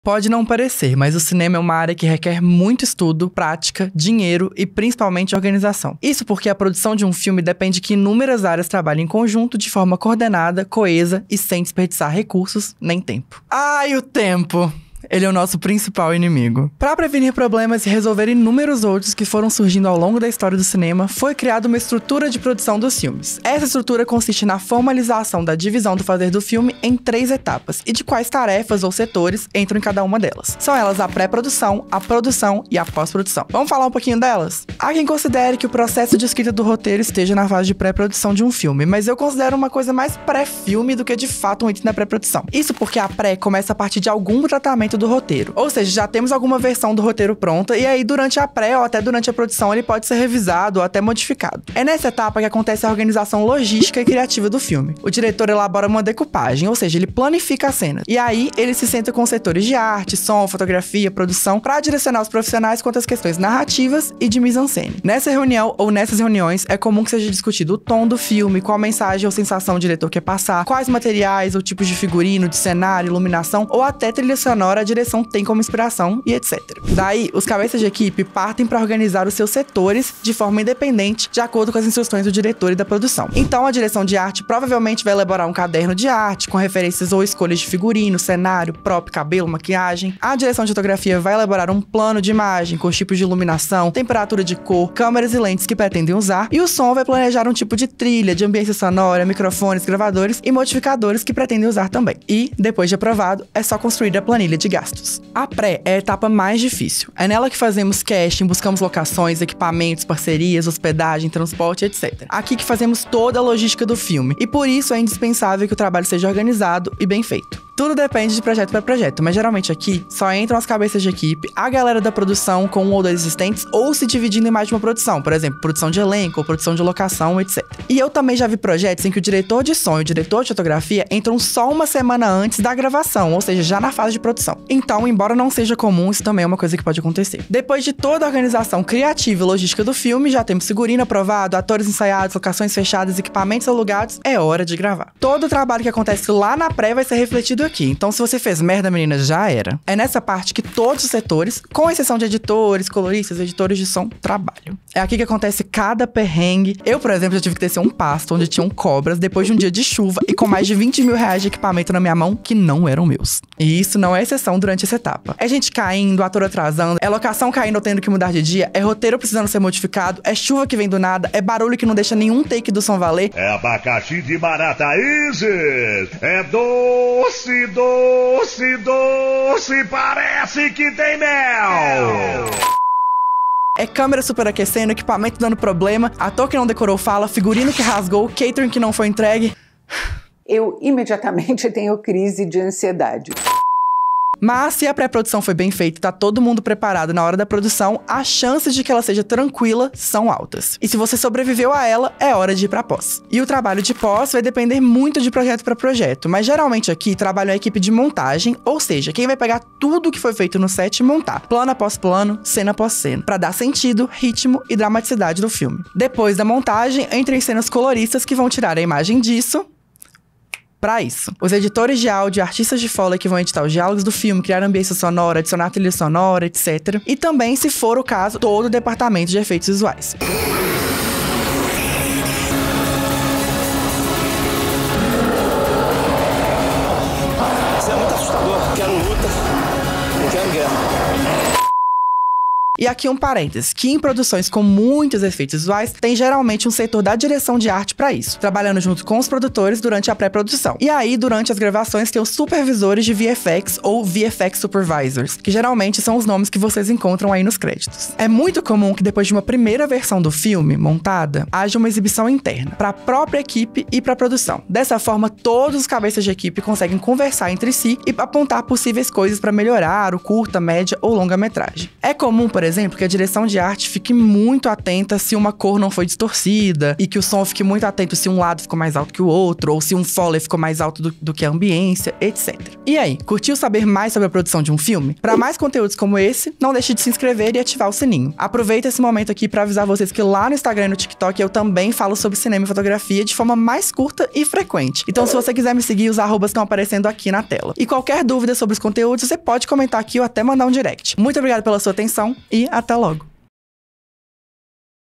Pode não parecer, mas o cinema é uma área que requer muito estudo, prática, dinheiro e principalmente organização. Isso porque a produção de um filme depende que inúmeras áreas trabalhem em conjunto de forma coordenada, coesa e sem desperdiçar recursos nem tempo. Ai, o tempo! Ele é o nosso principal inimigo. Para prevenir problemas e resolver inúmeros outros que foram surgindo ao longo da história do cinema, foi criada uma estrutura de produção dos filmes. Essa estrutura consiste na formalização da divisão do fazer do filme em 3 etapas, e de quais tarefas ou setores entram em cada uma delas. São elas a pré-produção, a produção e a pós-produção. Vamos falar um pouquinho delas? Há quem considere que o processo de escrita do roteiro esteja na fase de pré-produção de um filme, mas eu considero uma coisa mais pré-filme do que de fato um item da pré-produção. Isso porque a pré começa a partir de algum tratamento do roteiro. Ou seja, já temos alguma versão do roteiro pronta e aí durante a pré ou até durante a produção ele pode ser revisado ou até modificado. É nessa etapa que acontece a organização logística e criativa do filme. O diretor elabora uma decupagem, ou seja, ele planifica as cenas. E aí ele se senta com os setores de arte, som, fotografia, produção, para direcionar os profissionais quanto às questões narrativas e de mise-en-scène. Nessa reunião ou nessas reuniões é comum que seja discutido o tom do filme, qual mensagem ou sensação o diretor quer passar, quais materiais ou tipos de figurino, de cenário, iluminação ou até trilha sonora a direção tem como inspiração e etc. Daí, os cabeças de equipe partem para organizar os seus setores de forma independente, de acordo com as instruções do diretor e da produção. Então, a direção de arte provavelmente vai elaborar um caderno de arte com referências ou escolhas de figurino, cenário, próprio, cabelo, maquiagem. A direção de fotografia vai elaborar um plano de imagem com os tipos de iluminação, temperatura de cor, câmeras e lentes que pretendem usar, e o som vai planejar um tipo de trilha, de ambiência sonora, microfones, gravadores e modificadores que pretendem usar também. E, depois de aprovado, é só construir a planilha de gastos. A pré é a etapa mais difícil. É nela que fazemos casting, buscamos locações, equipamentos, parcerias, hospedagem, transporte, etc. Aqui que fazemos toda a logística do filme, e por isso é indispensável que o trabalho seja organizado e bem feito. Tudo depende de projeto para projeto, mas geralmente aqui só entram as cabeças de equipe, a galera da produção com um ou 2 assistentes, ou se dividindo em mais de uma produção, por exemplo, produção de elenco ou produção de locação, etc. E eu também já vi projetos em que o diretor de som e o diretor de fotografia entram só uma semana antes da gravação, ou seja, já na fase de produção. Então, embora não seja comum, isso também é uma coisa que pode acontecer. Depois de toda a organização criativa e logística do filme, já temos figurino aprovado, atores ensaiados, locações fechadas, equipamentos alugados, é hora de gravar. Todo o trabalho que acontece lá na pré vai ser refletido aqui, então se você fez merda, menina, já era. É nessa parte que todos os setores, com exceção de editores, coloristas, editores de som, trabalham. É aqui que acontece cada perrengue. Eu, por exemplo, já tive que descer um pasto onde tinham cobras depois de um dia de chuva e com mais de 20 mil reais de equipamento na minha mão que não eram meus. E isso não é exceção durante essa etapa. É gente caindo, ator atrasando, é locação caindo ou tendo que mudar de dia, é roteiro precisando ser modificado, é chuva que vem do nada, é barulho que não deixa nenhum take do som valer. É abacaxi de barata Isis, é doce, doce, doce, parece que tem mel. É câmera superaquecendo, equipamento dando problema, ator que não decorou fala, figurino que rasgou, catering que não foi entregue. Eu imediatamente tenho crise de ansiedade. Mas se a pré-produção foi bem feita e tá todo mundo preparado na hora da produção, as chances de que ela seja tranquila são altas. E se você sobreviveu a ela, é hora de ir pra pós. E o trabalho de pós vai depender muito de projeto para projeto, mas geralmente aqui trabalha a equipe de montagem, ou seja, quem vai pegar tudo que foi feito no set e montar, plano após plano, cena após cena, pra dar sentido, ritmo e dramaticidade do filme. Depois da montagem, entram em cenas coloristas que vão tirar a imagem disso pra isso. Os editores de áudio e artistas de fala que vão editar os diálogos do filme, criar ambiência sonora, adicionar trilha sonora, etc. E também, se for o caso, todo o departamento de efeitos visuais. Isso é muito assustador. Quero luta, não quero guerra. E aqui um parênteses, que em produções com muitos efeitos visuais, tem geralmente um setor da direção de arte para isso, trabalhando junto com os produtores durante a pré-produção. E aí, durante as gravações, tem os supervisores de VFX ou VFX Supervisors, que geralmente são os nomes que vocês encontram aí nos créditos. É muito comum que depois de uma primeira versão do filme, montada, haja uma exibição interna, para a própria equipe e para a produção. Dessa forma, todos os cabeças de equipe conseguem conversar entre si e apontar possíveis coisas para melhorar o curta, média ou longa-metragem. É comum, por exemplo, exemplo, que a direção de arte fique muito atenta se uma cor não foi distorcida e que o som fique muito atento se um lado ficou mais alto que o outro ou se um foley ficou mais alto do que a ambiência, etc. E aí, curtiu saber mais sobre a produção de um filme? Para mais conteúdos como esse, não deixe de se inscrever e ativar o sininho. Aproveita esse momento aqui para avisar vocês que lá no Instagram e no TikTok eu também falo sobre cinema e fotografia de forma mais curta e frequente. Então, se você quiser me seguir, os arrobas estão aparecendo aqui na tela. E qualquer dúvida sobre os conteúdos, você pode comentar aqui ou até mandar um direct. Muito obrigada pela sua atenção e até logo!